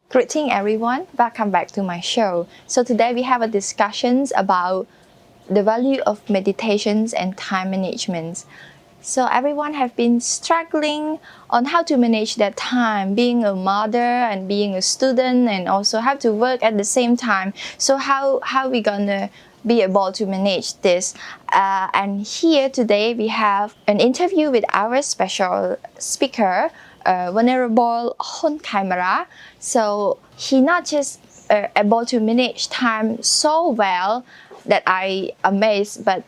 Greeting everyone, welcome back to my show. So today we have a discussions about the value of meditations and time management. So everyone have been struggling on how to manage their time, being a mother and being a student and also have to work at the same time. So how we gonna be able to manage this? And here today we have an interview with our special speaker, venerable Hon Camera. So he not just able to manage time so well that I amazed, but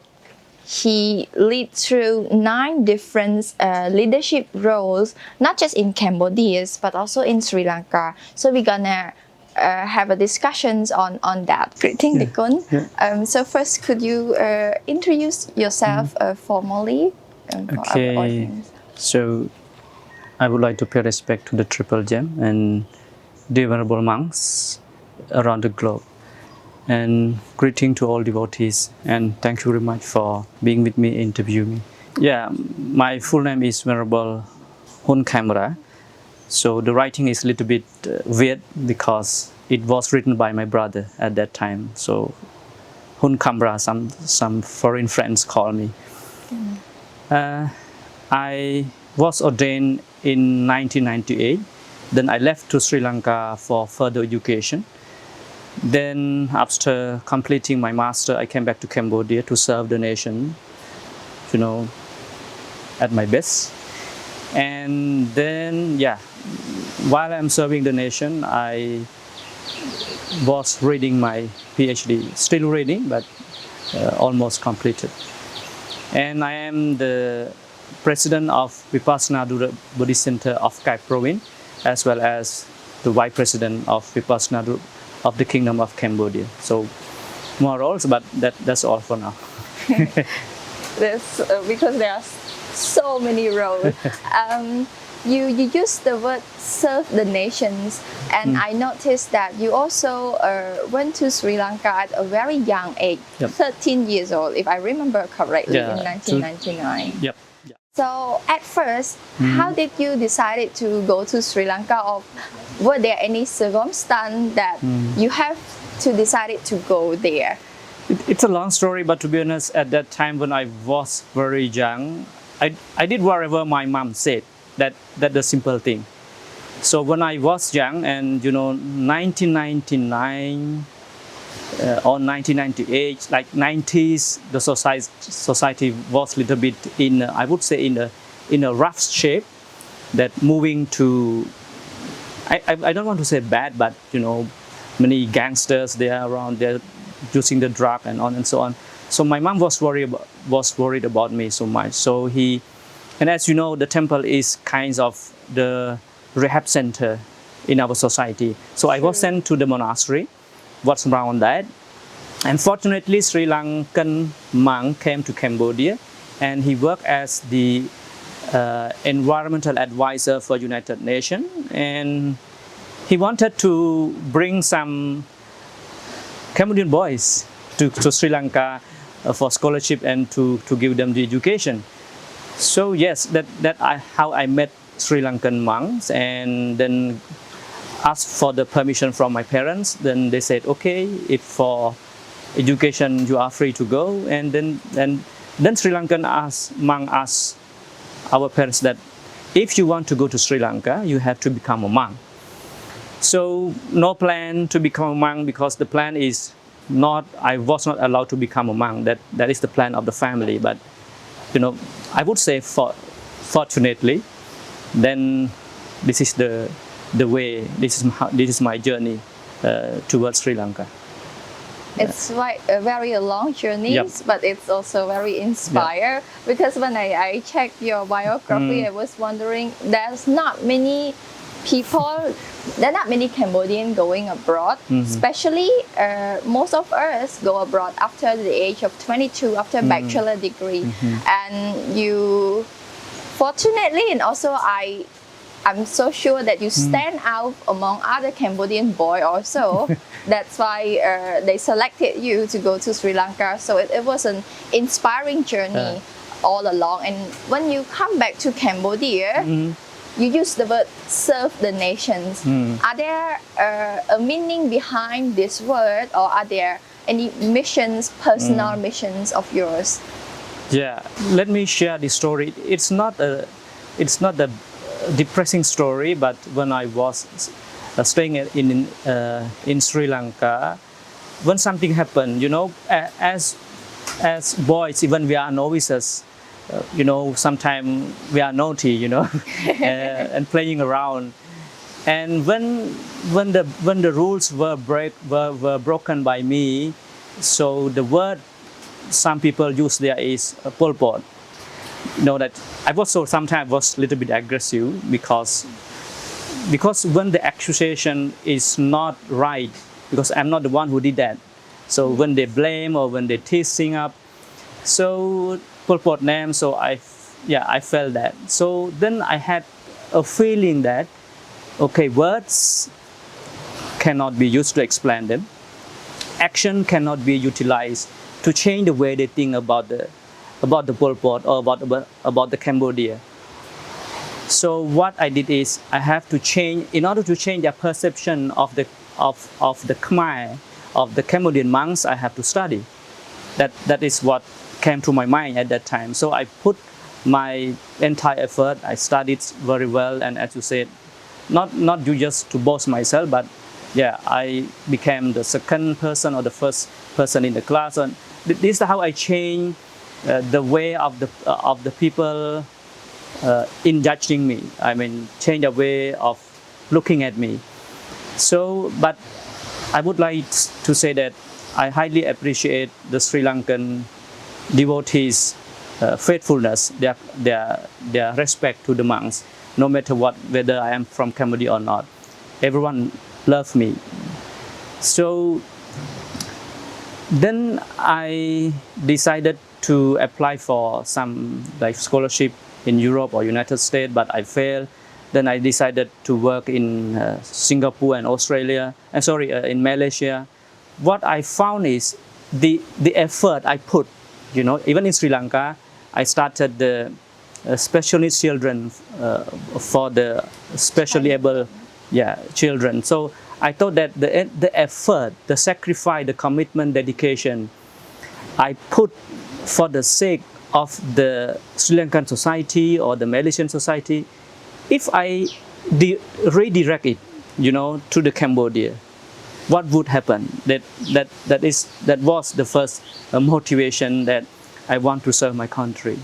he lead through 9 different leadership roles, not just in Cambodia, but also in Sri Lanka. So we're gonna have a discussions on that. Greeting, Dikun. So first, could you introduce yourself formally for our audience? So I would like to pay respect to the Triple Gem and the venerable monks around the globe. And greeting to all devotees, and thank you very much for being with me, interviewing me. Yeah, my full name is Venerable Hun Kamara. So the writing is a little bit weird because it was written by my brother at that time. So Hun Kamara, some foreign friends call me. I was ordained in 1998. Then I left to Sri Lanka for further education. Then after completing my master, I came back to Cambodia to serve the nation, at my best. And then, while I'm serving the nation, I was reading my PhD, still reading, but almost completed. And I am the president of Vipassana Buddhist Center of Kai Province, as well as the vice president of Vipassana of the Kingdom of Cambodia. So more roles, but that's all for now. This because there are so many roles. You use the word serve the nations, and I noticed that you also went to Sri Lanka at a very young age, 13 years old, if I remember correctly, in 1999. Yep. So at first, how did you decide to go to Sri Lanka, or were there any circumstance that you have to decide to go there? It's a long story, but to be honest, at that time when I was very young, I did whatever my mom said. That's the simple thing. So when I was young, and 1999 or 1998, like 90s, the society was a little bit in, I would say, in a rough shape. That moving to, I don't want to say bad, but many gangsters they are around, they're using the drug and on and so on. So my mom was worried about me so much. So and as you know, the temple is kind of the rehab center in our society. So I was sent to the monastery. What's around that? And fortunately, Sri Lankan monk came to Cambodia, and he worked as the environmental advisor for United Nations, and he wanted to bring some Cambodian boys to Sri Lanka for scholarship and to give them the education. So yes, how I met Sri Lankan monks, and then asked for the permission from my parents. Then they said, okay, if for education you are free to go. And then Sri Lankan monk asked our parents that if you want to go to Sri Lanka, you have to become a monk. So no plan to become a monk, because the plan is I was not allowed to become a monk. That is the plan of the family. But I would say fortunately, then this is the way. This is my journey towards Sri Lanka. It's like a very long journey, but it's also very inspired. Because when I checked your biography, I was wondering, there's not many people, there are not many Cambodians going abroad. Especially most of us go abroad after the age of 22, after bachelor degree. And you, fortunately, and also I'm so sure that you stand out among other Cambodian boys also. That's why they selected you to go to Sri Lanka. So it was an inspiring journey all along. And when you come back to Cambodia, you use the word serve the nations. Are there a meaning behind this word, or are there any missions, personal missions of yours? Yeah, let me share the story. It's not a depressing story, but when I was staying in Sri Lanka, when something happened, as boys, even we are novices, sometimes we are naughty, and playing around. And when the rules were broken by me, so the word some people use there is Pol Pot. That I was sometimes was a little bit aggressive because when the accusation is not right, because I'm not the one who did that. So when they blame or when they teasing up, so Pol Pot name, so I felt that. So then I had a feeling that, okay, words cannot be used to explain them. Action cannot be utilized to change the way they think about the Pol Pot or about the Cambodia. So what I did is I have to change, in order to change their perception of the Khmer, of the Cambodian monks, I have to study. That is what came to my mind at that time. So I put my entire effort. I studied very well, and as you said, not just to boast myself, but I became the second person or the first person in the class. And this is how I changed the way of the people in judging me. I mean, change the way of looking at me. So, but I would like to say that I highly appreciate the Sri Lankan devotees' faithfulness, their respect to the monks, no matter whether I am from Cambodia or not. Everyone loves me. So then I decided to apply for some scholarship in Europe or United States, but I failed. Then I decided to work in Singapore and Australia, in Malaysia. What I found is the effort I put, even in Sri Lanka, I started the special needs children for the specially able children. So I thought that the effort, the sacrifice, the commitment, dedication I put for the sake of the Sri Lankan society or the Malaysian society, if I redirect it, to the Cambodia, what would happen? That was the first motivation that I want to serve my country.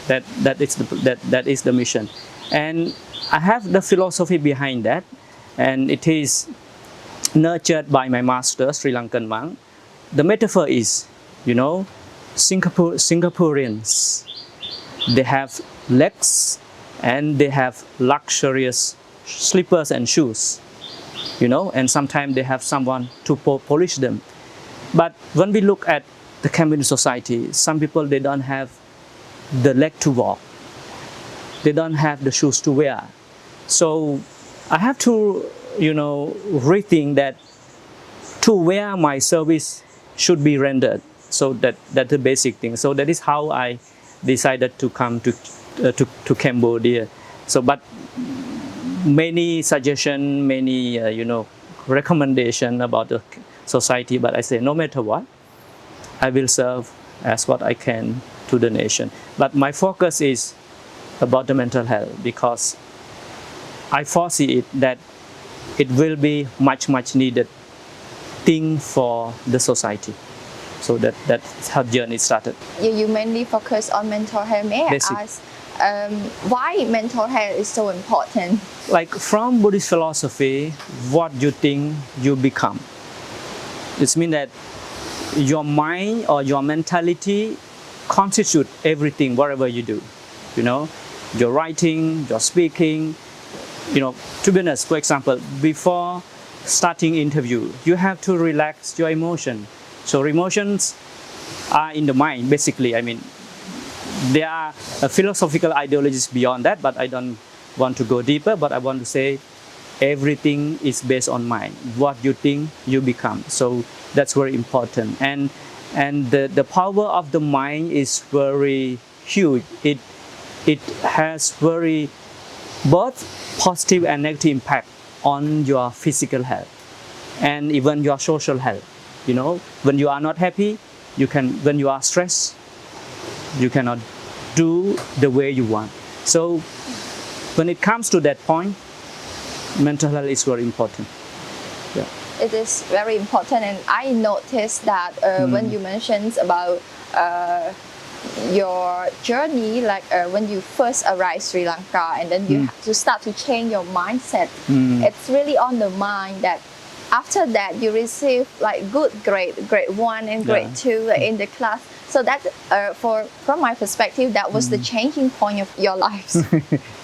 That is the mission, and I have the philosophy behind that, and it is nurtured by my master, Sri Lankan monk. The metaphor is, Singaporeans, they have legs and they have luxurious slippers and shoes, and sometimes they have someone to polish them. But when we look at the Cambodian society, some people, they don't have the leg to walk. They don't have the shoes to wear. So I have to, rethink that to where my service should be rendered. So that's the basic thing. So that is how I decided to come to Cambodia. So, but many suggestions, many recommendation about the society. But I say, no matter what, I will serve as what I can to the nation. But my focus is about the mental health, because I foresee it that it will be much needed thing for the society. So that's how journey started. You mainly focus on mental health. May I Basic. ask why mental health is so important? Like from Buddhist philosophy, what you think you become. It means that your mind or your mentality constitute everything, whatever you do. Your writing, your speaking. To be honest, for example, before starting interview, you have to relax your emotion. So emotions are in the mind, basically. I mean, there are philosophical ideologies beyond that, but I don't want to go deeper. But I want to say everything is based on mind. What you think, you become. So that's very important. And the power of the mind is very huge. It has very both positive and negative impact on your physical health and even your social health. You know, when you are not happy, when you are stressed, you cannot do the way you want. So when it comes to that point, mental health is very important. Yeah. It is very important, and I noticed that when you mentioned about your journey, like when you first arrived Sri Lanka, and then you have to start to change your mindset. It's really on the mind that after that you receive like good grade 1 and grade 2 in the class. So that from my perspective, that was the changing point of your lives.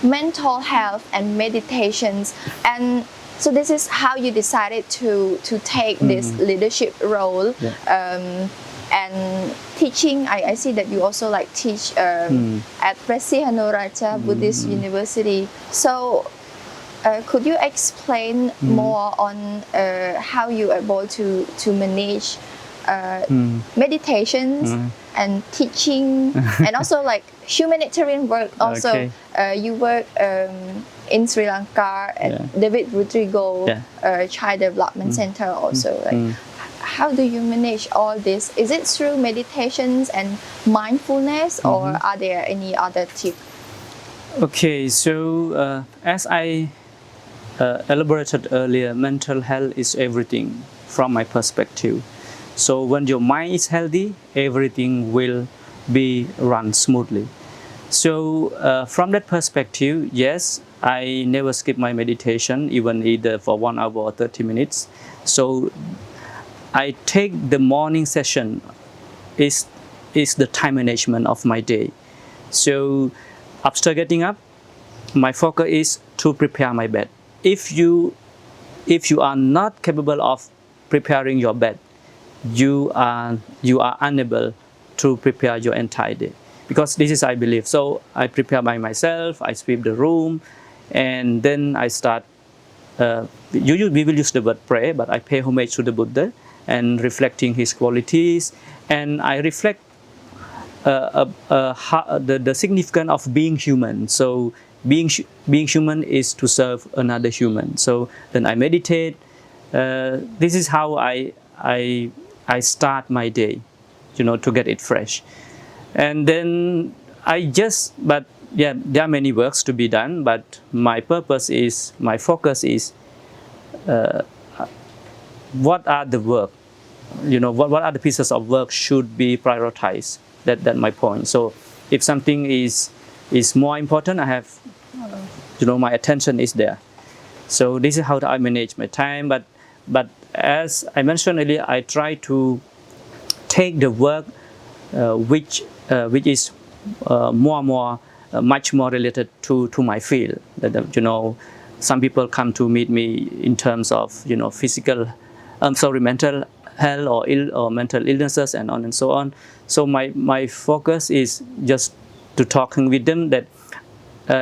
Mental health and meditations, and so this is how you decided to take this leadership role. And teaching, I see that you also like teach at Presi Hanuraja Buddhist University. So could you explain more on how you are able to manage meditations and teaching and also like humanitarian work also? You work in Sri Lanka at David Rodrigo Child Development Center also. Like, how do you manage all this? Is it through meditations and mindfulness, or are there any other tips? Okay, so as I elaborated earlier, mental health is everything from my perspective. So when your mind is healthy, everything will be run smoothly. So from that perspective, yes, I never skip my meditation, even either for 1 hour or 30 minutes. So I take the morning session is the time management of my day. So after getting up, my focus is to prepare my bed. If you are not capable of preparing your bed, you are unable to prepare your entire day, because this is I believe. So I prepare by myself, I sweep the room, and then I start. We will use the word pray, but I pay homage to the Buddha and reflecting his qualities, and I reflect the significance of being human. So being human is to serve another human. So then I meditate. This is how I start my day, to get it fresh. And then but yeah, there are many works to be done, but my focus is what are the work, what are the pieces of work should be prioritized. That's my point. So if something is more important, I have, my attention is there. So this is how I manage my time. But as I mentioned earlier, I try to take the work which is much more related to my field. That some people come to meet me in terms of mental health or mental illnesses and on and so on. So my focus is just to talking with them that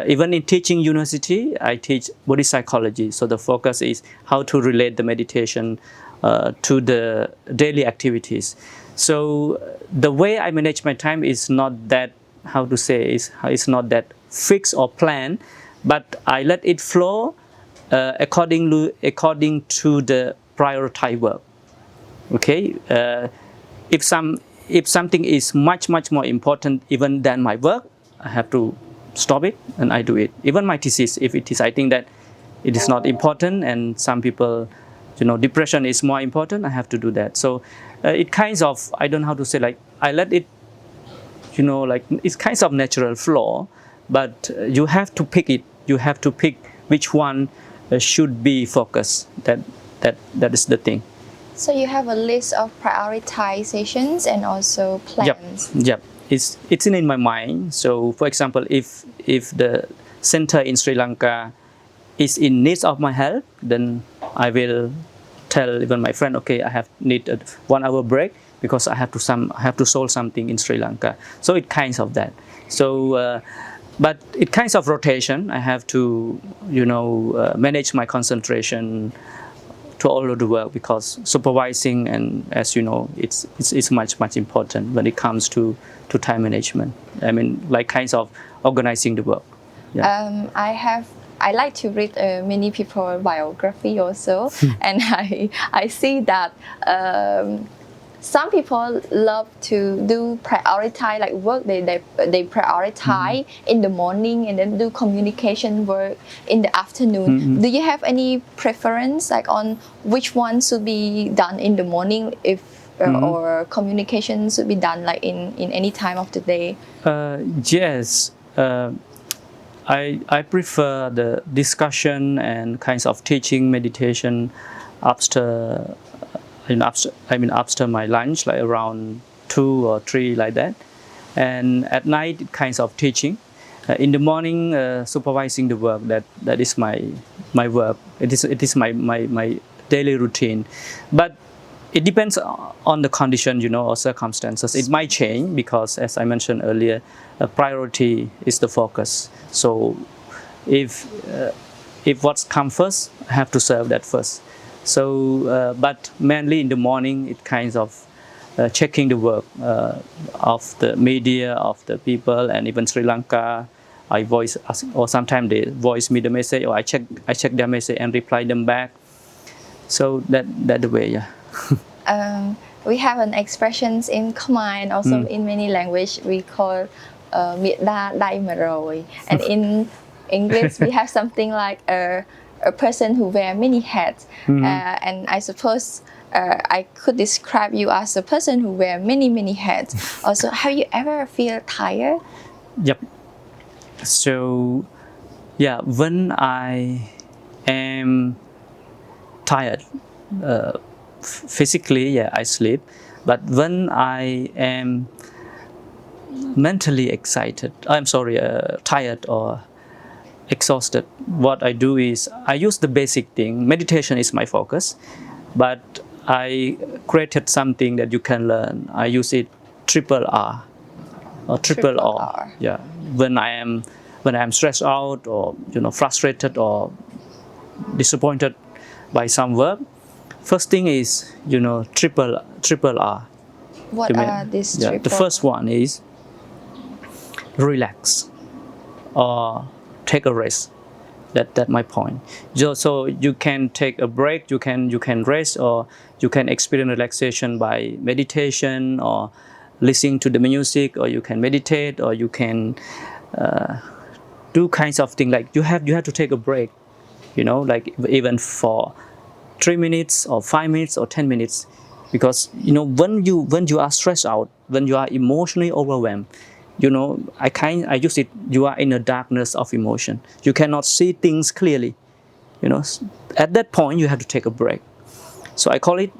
even in teaching university, I teach Buddhist psychology. So the focus is how to relate the meditation to the daily activities. So the way I manage my time is not that, it's not that fixed or planned, but I let it flow according to the prioritized work. Okay, if something is much more important even than my work, I have to stop it and I do it. Even my thesis, if it is, I think that it is not important, and some people, depression is more important, I have to do that. So it kinds of, I don't know how to say, like I let it, it's kinds of natural flow, but you have to pick it. You have to pick which one should be focused. That is the thing. So you have a list of prioritizations and also plans. Yep. It's in my mind. So for example, if the center in Sri Lanka is in need of my help, then I will tell even my friend, okay, I need a 1 hour break because I have to solve something in Sri Lanka. So it kinds of that. So but it kinds of rotation. I have to manage my concentration to all of the work, because supervising, and as you know, it's much important when it comes to time management. I mean, like kinds of organizing the work. Yeah. I have I like to read many people biography also, and I see that some people love to do prioritize like work. They prioritize in the morning and then do communication work in the afternoon. Do you have any preference like on which one should be done in the morning if or communication should be done like in any time of the day? Yes. I prefer the discussion and kinds of teaching meditation after after my lunch, like around 2 or 3 like that, and at night kinds of teaching. In the morning, supervising the work. That is my work. It is my daily routine, but it depends on the condition, or circumstances. It might change because, as I mentioned earlier, priority is the focus. So, if what's come first, I have to serve that first. So, but mainly in the morning, it kinds of checking the work of the media, of the people, and even Sri Lanka. I voice, or sometimes they voice me the message, or I check their message and reply them back. So that the way, yeah. We have an expressions in Khmer and also in many language we call miệt đa đay mà rồi, and in English we have something like a person who wear many hats, and I suppose I could describe you as a person who wear many hats. Also, have you ever feel tired? Yep. So, yeah, when I am tired, physically, yeah, I sleep. But when I am mentally tired or exhausted, what I do is I use the basic thing. Meditation is my focus, but I created something that you can learn. I use it triple R or triple R. Yeah, when I am stressed out or frustrated or disappointed by some work, first thing is triple R. What are these triple? The first one is relax or take a rest. That's my point. So you can take a break, you can rest, or you can experience relaxation by meditation or listening to the music, or you can meditate, or you can do kinds of things like you have to take a break, like even for 3 minutes or 5 minutes or 10 minutes, because when you are stressed out, when you are emotionally overwhelmed, I use it. You are in a darkness of emotion. You cannot see things clearly. At that point you have to take a break. So I call it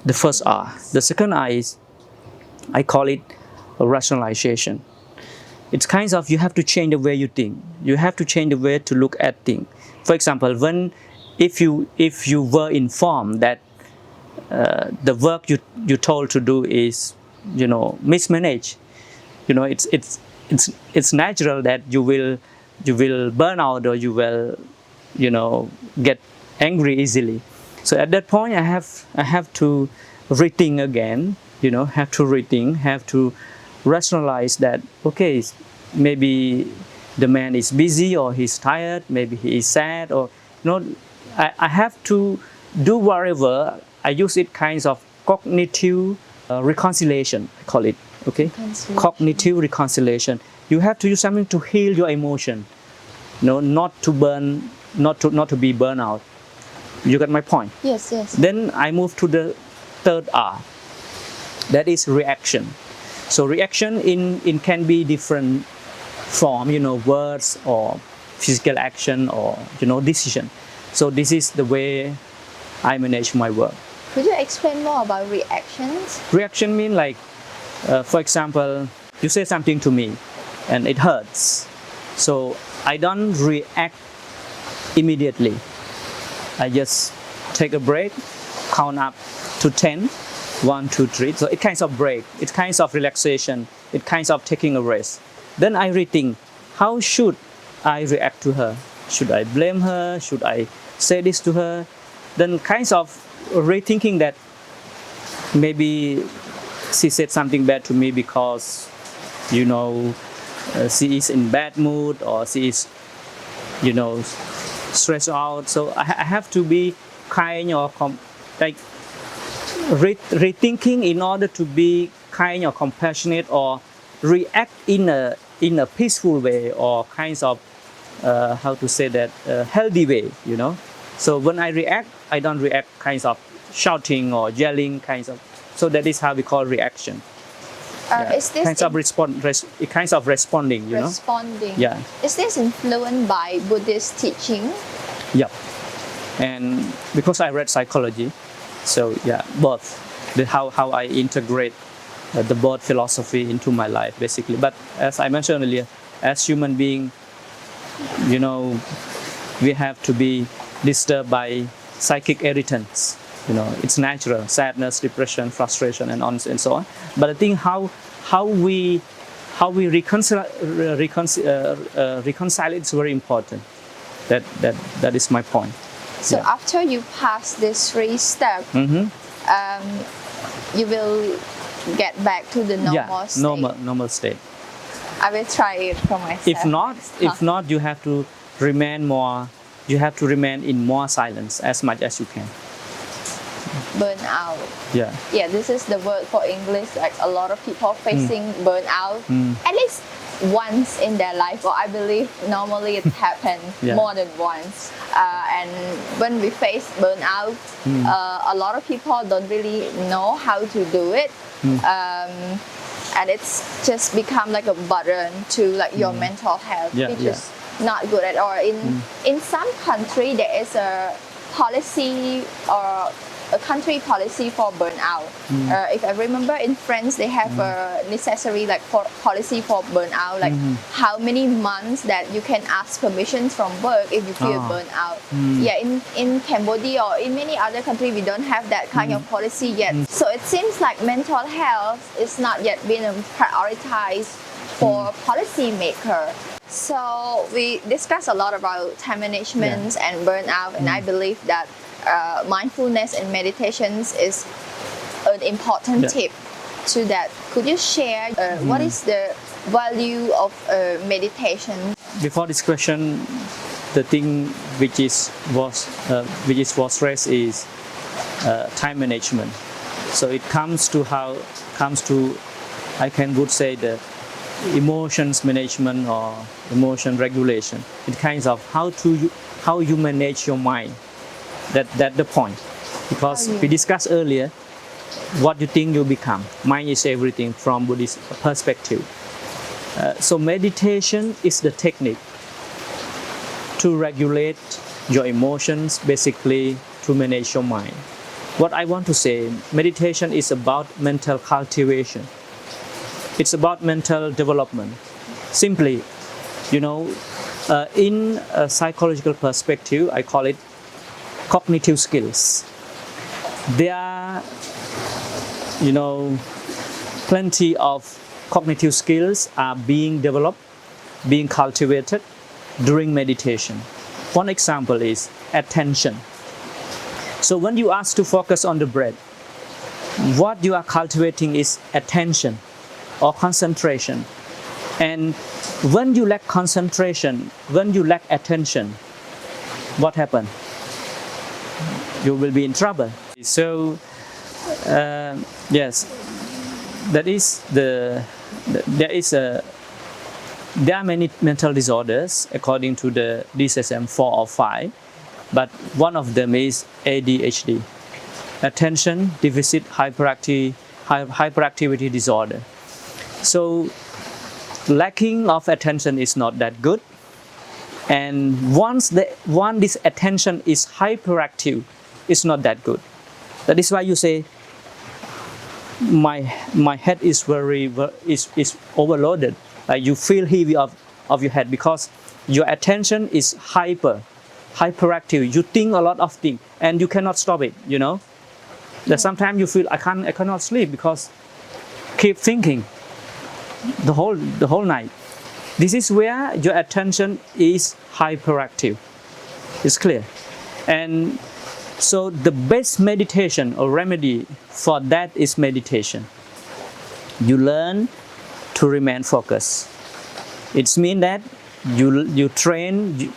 the first R. The second R is I call it a rationalization. It's kinds of you have to change the way you think. You have to change the way to look at things. For example, if you were informed that the work you told to do is mismanaged, it's natural that you will burn out, or you will get angry easily. So at that point I have to rethink again, have to rationalize that, okay, maybe the man is busy, or he's tired, maybe he is sad, or I have to do whatever. I use it kinds of cognitive reconciliation, I call it. Okay, cognitive reconciliation. You have to use something to heal your emotion, not to be burned out. You got my point? Yes. Then I move to the third R. That is reaction. So reaction in can be different form, words or physical action or decision. So this is the way I manage my work. Could you explain more about reactions? Reaction mean like, for example, you say something to me and it hurts. So I don't react immediately. I just take a break, count up to 10, 1, 2, 3. So it kinds of break, it kinds of relaxation, it kinds of taking a rest. Then I rethink, how should I react to her? Should I blame her? Should I say this to her? Then kinds of rethinking that maybe she said something bad to me because she is in bad mood, or she is stressed out. So I have to be kind or like rethinking in order to be kind or compassionate or react in a peaceful way or kinds of how to say that healthy way, you know. So when I react, I don't react kinds of shouting or yelling kinds of. So that is how we call reaction. Is this kinds of responding, you know. responding? Yeah. Is this influenced by Buddhist teaching? Yep. And because I read psychology, so yeah, both how I integrate the both philosophy into my life basically. But as I mentioned earlier, as human being, you know, we have to be disturbed by psychic irritants. You know, it's natural, sadness, depression, frustration, and on and so on. But I think how we reconcile it's very important. That is my point. So after you pass this 3 steps, you will get back to the normal state. normal state. I will try it for myself. If not, you have to remain more. You have to remain in more silence as much as you can. Burnout. Yeah. Yeah, this is the word for English. Like a lot of people facing burnout at least once in their life, or I believe normally it happens more than once. And when we face burnout, a lot of people don't really know how to do it. And it's just become like a burden to like your mental health, which is not good at all. In some country, there is a policy or a country policy for burnout. If I remember, in France, they have a necessary like policy for burnout, like how many months that you can ask permission from work if you feel burnout. Yeah, in Cambodia or in many other countries, we don't have that kind of policy yet. So it seems like mental health is not yet being prioritized for policymaker. So we discussed a lot about time management and burnout, and I believe that mindfulness and meditations is an important tip to that. Could you share what is the value of meditation? Before this question, the thing which was raised is time management. So it comes to I would say the emotions management or emotion regulation. It kinds of how you manage your mind. That's the point, because we discussed earlier what you think you become. Mind is everything from Buddhist perspective. So meditation is the technique to regulate your emotions, basically to manage your mind. What I want to say, meditation is about mental cultivation. It's about mental development. Simply, you know, in a psychological perspective, I call it cognitive skills. There are, you know, plenty of cognitive skills are being developed, being cultivated during meditation. One example is attention. So when you ask to focus on the breath, what you are cultivating is attention or concentration. And when you lack concentration, when you lack attention, what happens? You will be in trouble. So yes, there are many mental disorders according to the DSM-4 or 5, but one of them is ADHD, attention deficit hyperactivity disorder. So lacking of attention is not that good, and once this attention is hyperactive, it's not that good. That is why you say my head is is overloaded. Like you feel heavy of your head because your attention is hyperactive. You think a lot of things and you cannot stop it. You know, that sometimes you feel I cannot sleep because keep thinking the whole night. This is where your attention is hyperactive. It's clear. And so the best meditation or remedy for that is meditation. You learn to remain focused. It means that you train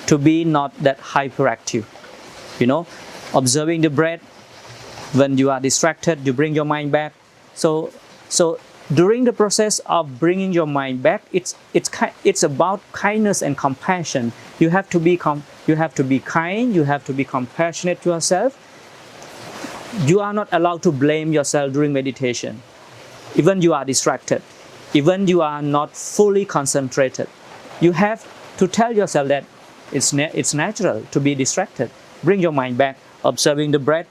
to be not that hyperactive. Observing the breath. When you are distracted, you bring your mind back. So during the process of bringing your mind back, it's about kindness and compassion. You have to be kind. You have to be compassionate to yourself. You are not allowed to blame yourself during meditation. Even you are distracted, even you are not fully concentrated, you have to tell yourself that it's natural to be distracted. Bring your mind back, observing the breath.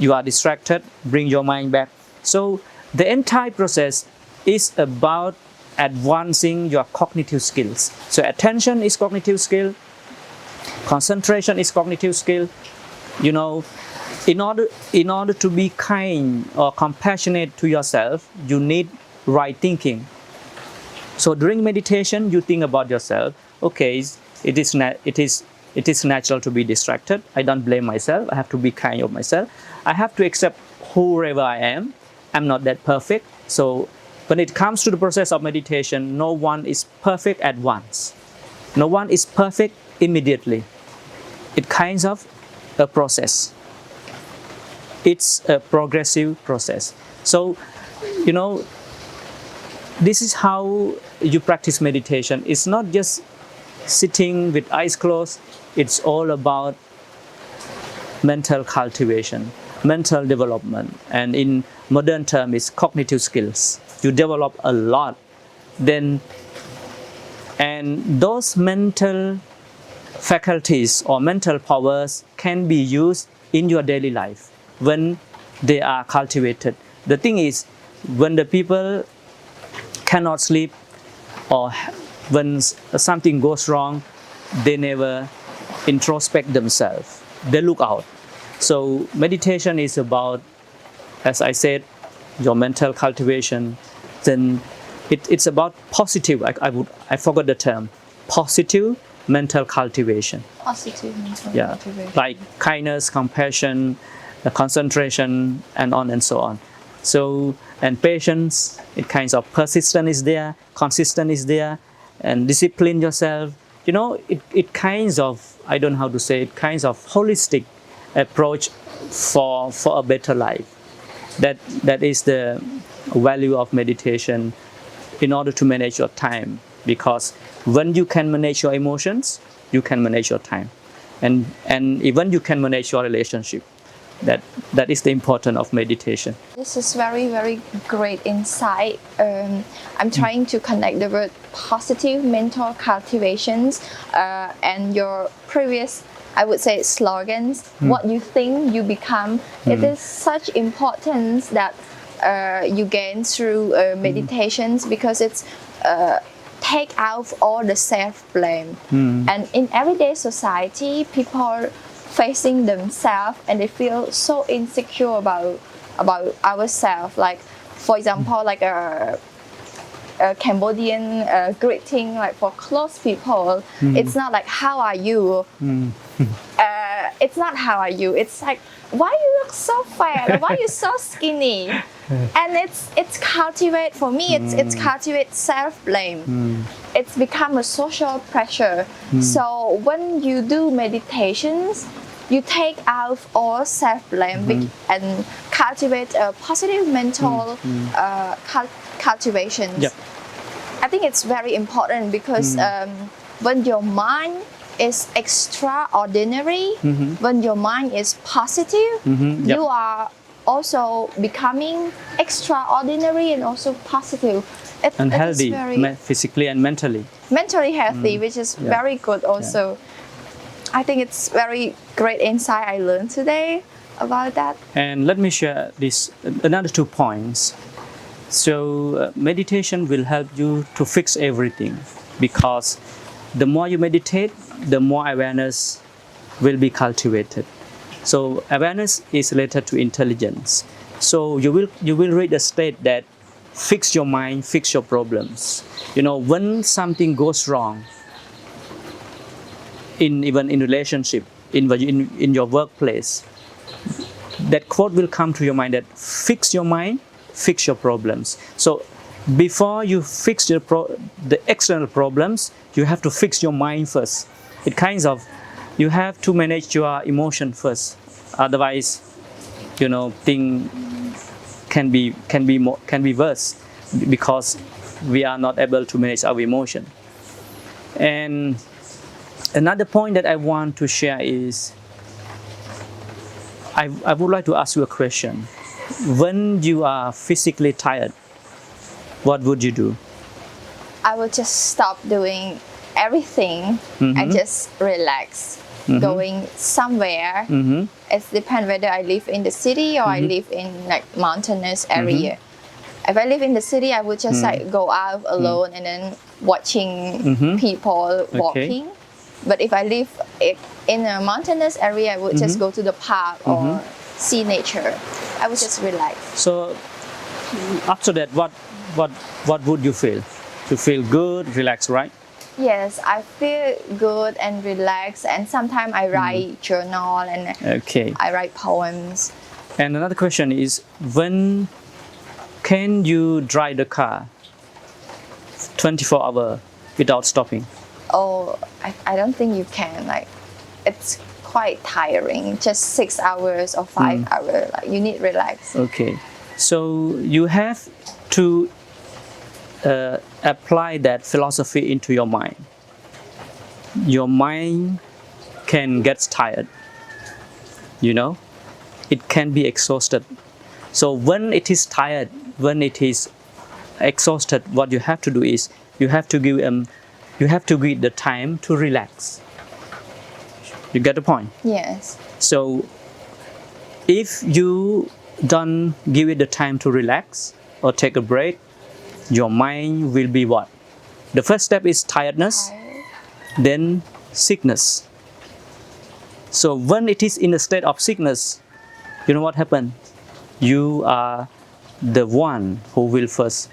You are distracted, bring your mind back. So the entire process is about advancing your cognitive skills. So attention is cognitive skill, concentration is cognitive skill. In order to be kind or compassionate to yourself, you need right thinking. So during meditation, you think about yourself. Okay, it is natural to be distracted. I don't blame myself. I have to be kind of myself. I have to accept whoever I am. I'm not that perfect. So when it comes to the process of meditation, no one is perfect at once. No one is perfect immediately. It's kind of a process. It's a progressive process. So, this is how you practice meditation. It's not just sitting with eyes closed. It's all about mental cultivation, mental development. And in modern terms, it's cognitive skills. You develop a lot. And those mental faculties or mental powers can be used in your daily life when they are cultivated. The thing is, when the people cannot sleep or when something goes wrong, they never introspect themselves. They look out. So meditation is about, as I said, your mental cultivation. Then it's about positive. I forgot the term. Positive mental cultivation. Positive mental cultivation. Like kindness, compassion, concentration, and on and so on. So, and patience, it kinds of persistence is there, consistent is there, and discipline yourself. It kinds of, I don't know how to say it, kinds of holistic approach for a better life. That is the value of meditation in order to manage your time. Because when you can manage your emotions, you can manage your time. And even you can manage your relationship. That is the importance of meditation. This is very, very great insight. I'm trying to connect the word positive mental cultivations and your previous, I would say, slogans. What you think, you become. It is such importance that you gain through meditations because it's take out all the self-blame. And in everyday society, people facing themselves and they feel so insecure about ourselves. Like, for example, like a Cambodian greeting, like for close people, it's not like how are you. It's not how are you. It's like, why you look so fat? Why you so skinny? And it's cultivate, for me, it's cultivate self-blame. It's become a social pressure. So when you do meditations, you take out all self-blame and cultivate a positive mental cultivation. Yep. I think it's very important because when your mind is extraordinary, when your mind is positive, you are also becoming extraordinary and also positive. And healthy, physically and mentally. Mentally healthy, which is very good also. I think it's very great insight I learned today about that. And let me share another 2 points. So meditation will help you to fix everything, because the more you meditate, the more awareness will be cultivated. So awareness is related to intelligence. So you will reach a state that fix your mind, fix your problems. When something goes wrong, even in relationship, in your workplace, that quote will come to your mind that fix your mind, fix your problems. So before you fix the external problems, you have to fix your mind first. It kinds of, you have to manage your emotion first. Otherwise, thing can be worse because we are not able to manage our emotion. And another point that I want to share is, I would like to ask you a question. When you are physically tired, what would you do? I would just stop doing everything and just relax. Going somewhere. It depends whether I live in the city or I live in like mountainous area. If I live in the city, I would just like go out alone and then watching people walking. But if I live in a mountainous area, I would just go to the park or see nature. I would just relax. So after that, what would you feel? You feel good, relaxed, right? Yes, I feel good and relaxed, and sometimes I write journal and I write poems. And another question is, when can you drive the car 24 hours without stopping? Oh, I don't think you can. Like, it's quite tiring. Just 6 hours or 5 hours. Like, you need relax. Okay, so you have to apply that philosophy into your mind. Your mind can get tired, it can be exhausted. So when it is tired, when it is exhausted, what you have to do is you have to give the time to relax. You get the point? Yes. So if you don't give it the time to relax or take a break, your mind will be what? The first step is tiredness, then sickness. So when it is in a state of sickness, you know what happens? You are the one who will first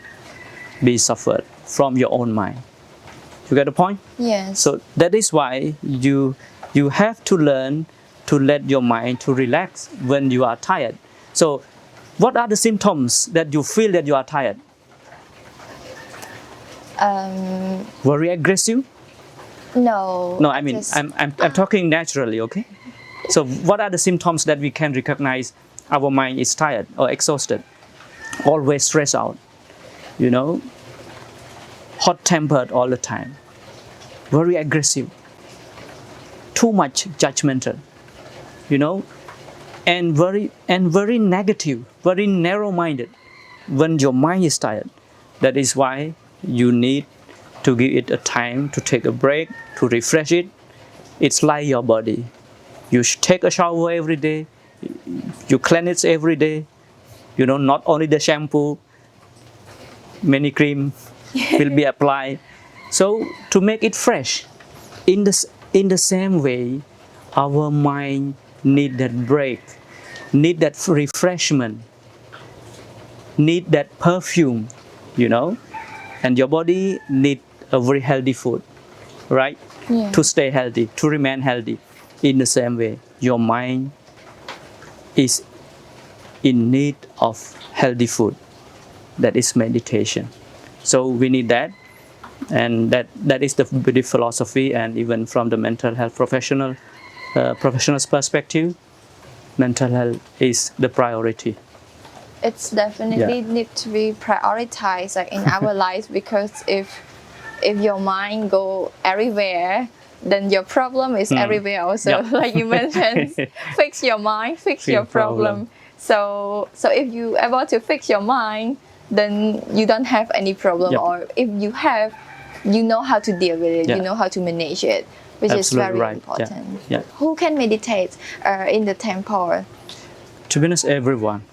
be suffered from your own mind. You get the point? Yes. So that is why you have to learn to let your mind to relax when you are tired. So what are the symptoms that you feel that you are tired? Very aggressive? No. No, I mean, I'm talking naturally, okay? So what are the symptoms that we can recognize our mind is tired or exhausted? Always stressed out, hot-tempered all the time, very aggressive, too much judgmental, and very negative, very narrow-minded. When your mind is tired, that is why you need to give it a time to take a break, to refresh it. It's like your body. You should take a shower every day. You cleanse it every day. Not only the shampoo, many cream will be applied. So to make it fresh, in the same way, our mind need that break, need that refreshment, need that perfume, and your body need a very healthy food, right? Yeah. To stay healthy, to remain healthy. In the same way, your mind is in need of healthy food. That is meditation. So we need that, and that is the philosophy. And even from the mental health professional's perspective, mental health is the priority. It's definitely need to be prioritized like in our lives, because if your mind go everywhere, then your problem is everywhere also. Like you mentioned, fix your mind, fix your problem. So if you able to fix your mind, then you don't have any problem. Or if you have, you know how to deal with it, you know how to manage it, which is very important. Who can meditate in the temple? To be honest, everyone.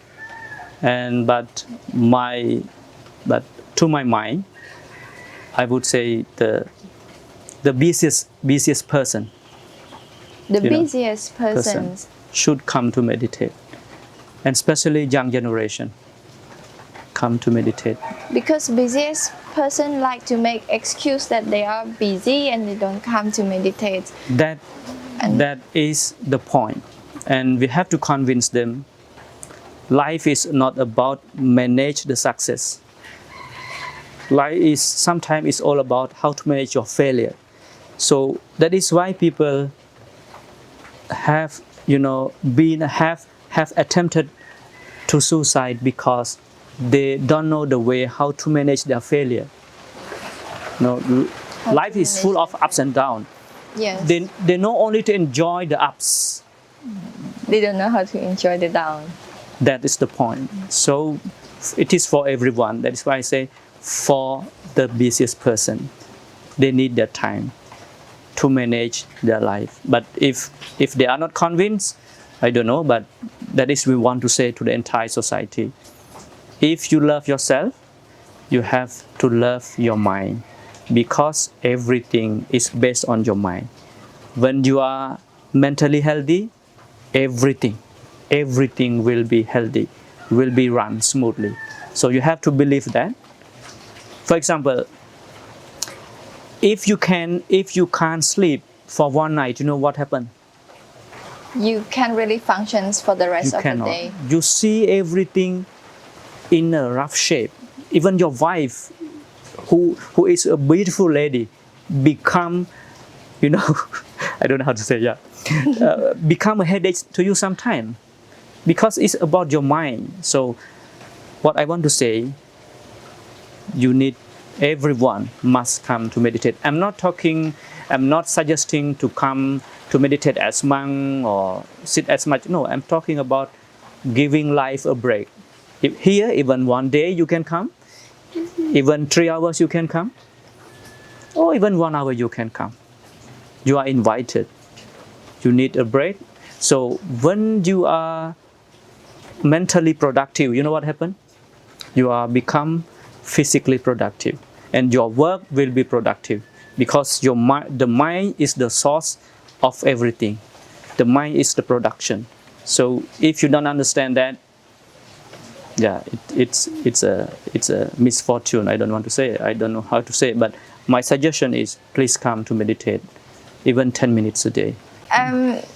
But to my mind, I would say the busiest person. The busiest person should come to meditate, and especially young generation come to meditate. Because busiest person like to make excuse that they are busy and they don't come to meditate. That is the point, and we have to convince them. Life is not about manage the success. Life is sometimes it's all about how to manage your failure. So that is why people have have attempted to suicide, because they don't know the way how to manage their failure. How Life to is manage full of their ups and downs. Yes. They know only to enjoy the ups. They don't know how to enjoy the down. That is the point. So it is for everyone. That is why I say, for the busiest person, they need that time to manage their life. But if they are not convinced, I don't know, but that is we want to say to the entire society. If you love yourself, you have to love your mind, because everything is based on your mind. When you are mentally healthy, everything will be healthy, will be run smoothly. So you have to believe that. For example, if you can't sleep for one night, you know what happened? You can't really function for the rest You of cannot. the day. You see everything in a rough shape. Even your wife, who is a beautiful lady, become, I don't know how to say, become a headache to you sometime, because it's about your mind. So what I want to say, everyone must come to meditate. I'm not suggesting to come to meditate as monk or sit as much. No, I'm talking about giving life a break. Here, even one day you can come, even 3 hours you can come, or even 1 hour you can come. You are invited. You need a break. So when you are mentally productive, you know what happens? You are become physically productive, and your work will be productive, because the mind is the source of everything. The mind is the production. So if you don't understand that, it's a misfortune. I don't want to say it. I don't know how to say it, but my suggestion is, please come to meditate, even 10 minutes a day.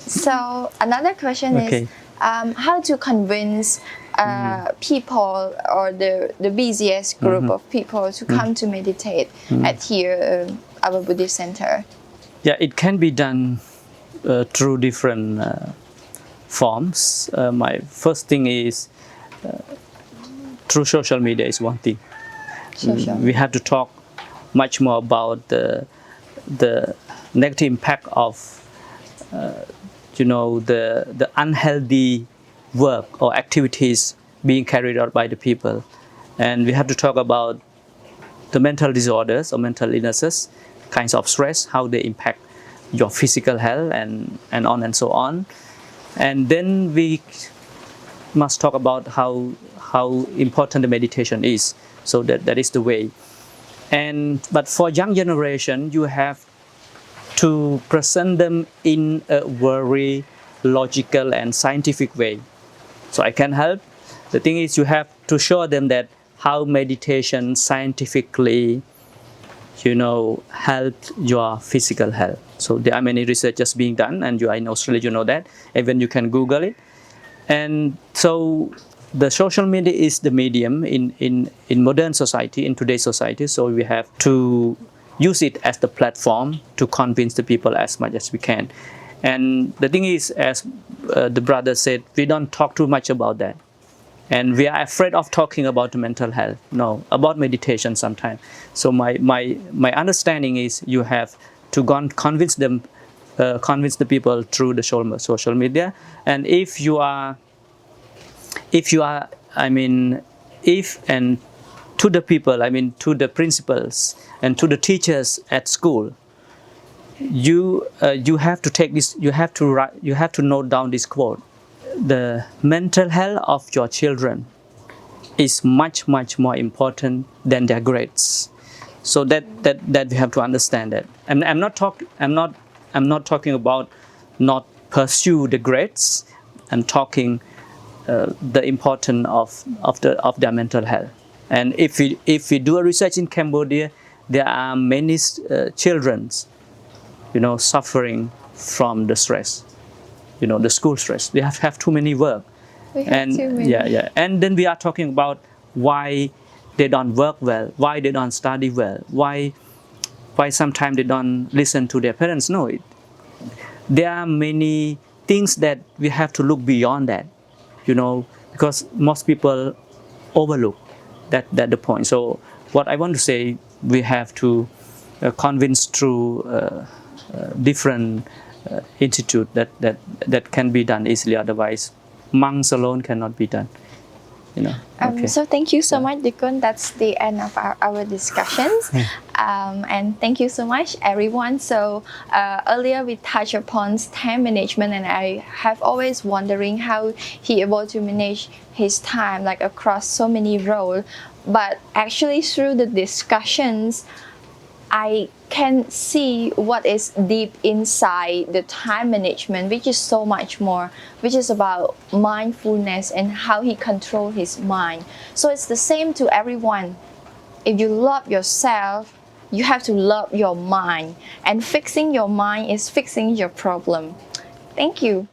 So another question Okay. is how to convince people, or the busiest group of people, to come to meditate at here, our Buddhist center. Yeah, it can be done through different forms. My first thing is through social media is one thing. We have to talk much more about the negative impact of the unhealthy work or activities being carried out by the people, and we have to talk about the mental disorders or mental illnesses, kinds of stress, how they impact your physical health, and on and so on. And then we must talk about how important the meditation is. So that is the way. But for young generation, you have to present them in a very logical and scientific way. So I can help. The thing is, you have to show them that how meditation scientifically, help your physical health. So there are many researches being done, and you are in Australia, you know that. Even you can Google it. And so the social media is the medium in modern society, in today's society. So we have to use it as the platform to convince the people as much as we can. And the thing is, as the brother said, we don't talk too much about that. And we are afraid of talking about mental health. No, about meditation sometimes. So my understanding is, you have to convince the people through the social media. And if you are, to the people, to the principals and to the teachers at school, you have to take this. You have to note down this quote: the mental health of your children is much more important than their grades. So that we have to understand that. And I'm not talking about not pursue the grades. I'm talking the importance of their mental health. And if we do a research in Cambodia, there are many children, suffering from the stress, the school stress. They have too many work. We have too many. Yeah. And then we are talking about why they don't work well, why they don't study well, why why sometimes they don't listen to their parents. No, there are many things that we have to look beyond that, because most people overlook that the point. So what I want to say, we have to convince through different institute that can be done easily. Otherwise, monks alone cannot be done. Okay. So thank you so much, Dikun. That's the end of our discussions. And thank you so much, everyone. So earlier we touched upon time management, and I have always wondering how he able to manage his time like across so many roles. But actually through the discussions, I can see what is deep inside the time management, which is so much more, which is about mindfulness and how he controls his mind. So it's the same to everyone. If you love yourself, you have to love your mind. And fixing your mind is fixing your problem. Thank you.